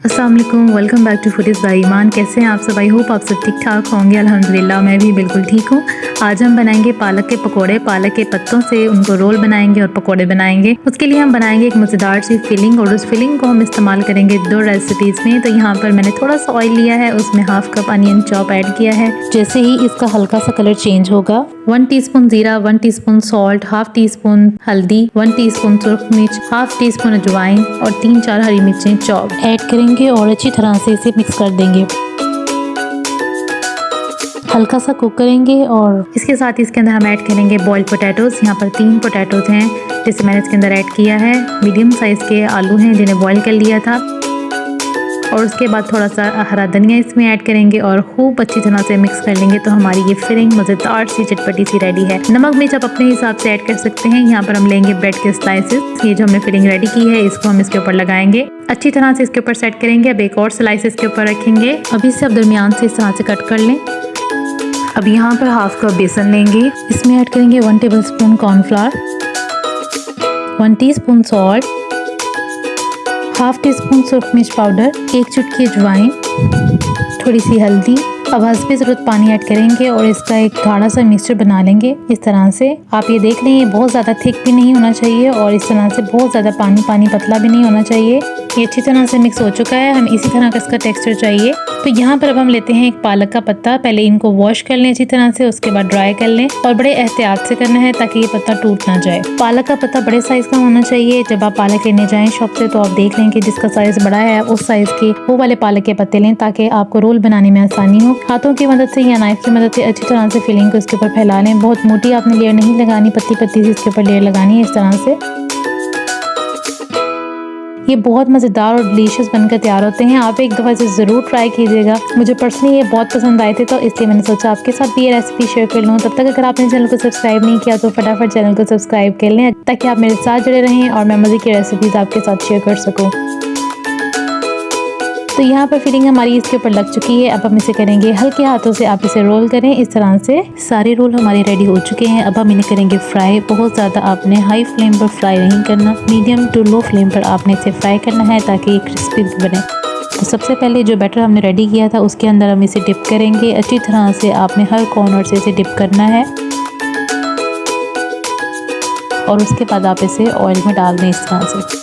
अस्सलाम वालेकुम, welcome back to foodies by Iman. कैसे हैं आप सब? आई होप आप सब ठीक ठाक होंगे। अल्हम्दुलिल्लाह मैं भी बिल्कुल ठीक हूँ। आज हम बनाएंगे पालक के पकोड़े। पालक के पत्तों से उनको रोल बनाएंगे और पकोड़े बनाएंगे। उसके लिए हम बनाएंगे एक मज़ेदार सी फिलिंग और उस फिलिंग को हम इस्तेमाल करेंगे 2 रेसिपीज़ में। तो यहाँ पर मैंने थोड़ा सा ऑयल लिया है, उसमें half cup onion chop add किया है। जैसे ही इसका हल्का सा कलर चेंज होगा 1 टीस्पून जीरा, 1 टीस्पून सॉल्ट, हाफ टीस्पून हल्दी, 1 टीस्पून सुरख मिर्च, हाफ टीस्पून अजवाइन और 3-4 हरी मिर्चें चॉप ऐड करेंगे और अच्छी तरह से इसे मिक्स कर देंगे। हल्का सा कुक करेंगे और इसके साथ इसके अंदर हम ऐड करेंगे बॉइल्ड पोटैटोज। यहाँ पर 3 पोटैटोज हैं जिसे मैंने इसके अंदर ऐड किया है। मीडियम साइज़ के आलू हैं जिन्हें बॉईल कर लिया था। और उसके बाद थोड़ा सा हरा धनिया इसमें ऐड करेंगे और खूब अच्छी तरह से मिक्स कर लेंगे। तो हमारी ये फिलिंग मज़ेदार सी चटपटी सी रेडी है। नमक मिर्च आप अपने हिसाब से ऐड कर सकते हैं। यहाँ पर हम लेंगे ब्रेड के स्लाइसेस। ये जो हमने फिलिंग रेडी की है इसको हम इसके ऊपर लगाएंगे, अच्छी तरह से इसके ऊपर सेट करेंगे। अब एक और स्लाइस इसके ऊपर रखेंगे। अभी इसे अब दरमियान से इस तरह से कट कर लें। अब यहाँ पर हाफ कप बेसन लेंगे, इसमें ऐड करेंगे 1 tablespoon cornflour, 1 teaspoon salt, half teaspoon सुरख मिर्च पाउडर, 1 चुटकी अजवाइन, थोड़ी सी हल्दी। अब हस्बे ज़रूरत पानी ऐड करेंगे और इसका एक गाढ़ा सा मिक्सचर बना लेंगे। इस तरह से आप ये देख लें, ये बहुत ज़्यादा थिक भी नहीं होना चाहिए और इस तरह से बहुत ज़्यादा पानी पतला भी नहीं होना चाहिए। ये अच्छी तरह से मिक्स हो चुका है। हमें इसी तरह का इसका टेक्सचर चाहिए। तो यहाँ पर अब हम लेते हैं एक पालक का पत्ता। पहले इनको वॉश कर लें अच्छी तरह से, उसके बाद ड्राई कर लें और बड़े एहतियात से करना है ताकि ये पत्ता टूट ना जाए। पालक का पत्ता बड़े साइज का होना चाहिए। जब आप पालक लेने जाएं शॉप से तो आप देख लें कि जिसका साइज बड़ा है उस साइज के वो वाले पालक के पत्ते लें ताकि आपको रोल बनाने में आसानी हो। हाथों की मदद से या नाइफ की मदद से अच्छी तरह से फिलिंग को इसके ऊपर फैला लें। बहुत मोटी आपने लेयर नहीं लगानी, पत्ती पत्ती से इसके ऊपर लेयर लगानी है इस तरह से। ये बहुत मज़ेदार और डिलीशियस बनकर तैयार होते हैं। आप एक दफ़ा इसे ज़रूर ट्राई कीजिएगा। मुझे पर्सनली ये बहुत पसंद आए थे तो इसलिए मैंने सोचा आपके साथ भी ये रेसिपी शेयर कर लूँ। तब तक अगर आपने चैनल को सब्सक्राइब नहीं किया तो फटाफट चैनल को सब्सक्राइब कर लें ताकि आप मेरे साथ जुड़े रहें और मैं मज़े की रेसिपीज़ आपके साथ शेयर कर सकूँ। तो यहाँ पर फिलिंग हमारी इसके ऊपर लग चुकी है। अब हम इसे करेंगे हल्के हाथों से, आप इसे रोल करें इस तरह से। सारे रोल हमारे रेडी हो चुके हैं। अब हम इन्हें करेंगे फ्राई। बहुत ज़्यादा आपने हाई फ्लेम पर फ्राई नहीं करना, मीडियम टू लो फ्लेम पर आपने इसे फ्राई करना है ताकि ये क्रिस्पी बने। तो सबसे पहले जो बैटर हमने रेडी किया था उसके अंदर हम इसे डिप करेंगे। अच्छी तरह से आपने हर कॉर्नर से इसे डिप करना है और उसके बाद आप इसे ऑयल में डाल दें इस तरह से।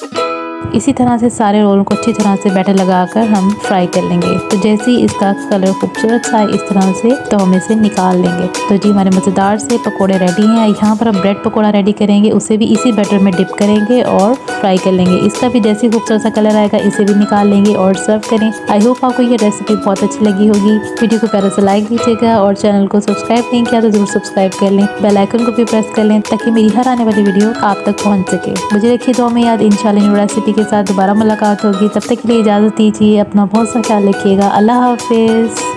इसी तरह से सारे रोल को अच्छी तरह से बैटर लगाकर हम फ्राई कर लेंगे। तो जैसे ही इसका कलर खूबसूरत सा है इस तरह से तो हम इसे निकाल लेंगे। तो जी हमारे मज़ेदार से पकोड़े रेडी हैं। यहाँ पर हम ब्रेड पकोड़ा रेडी करेंगे, उसे भी इसी बैटर में डिप करेंगे और फ्राई कर लेंगे। इसका भी जैसे ही खूबसूरत सा कलर आएगा इसे भी निकाल लेंगे और सर्व करें। आई होप आपको ये रेसिपी बहुत अच्छी लगी होगी। वीडियो को प्यारे से लाइक कीजिएगा और चैनल को सब्सक्राइब नहीं किया तो जरूर सब्सक्राइब कर लें। बेल आइकन को भी प्रेस कर लें ताकि मेरी हर आने वाली वीडियो आप तक पहुँच सके। मुझे रखिए दुआ में याद। इंशाल्लाह न्यू रेसिपी के साथ दोबारा मुलाकात होगी। तब तक के लिए इजाज़त दीजिए। अपना बहुत सा ख्याल रखिएगा। अल्लाह हाफिज़।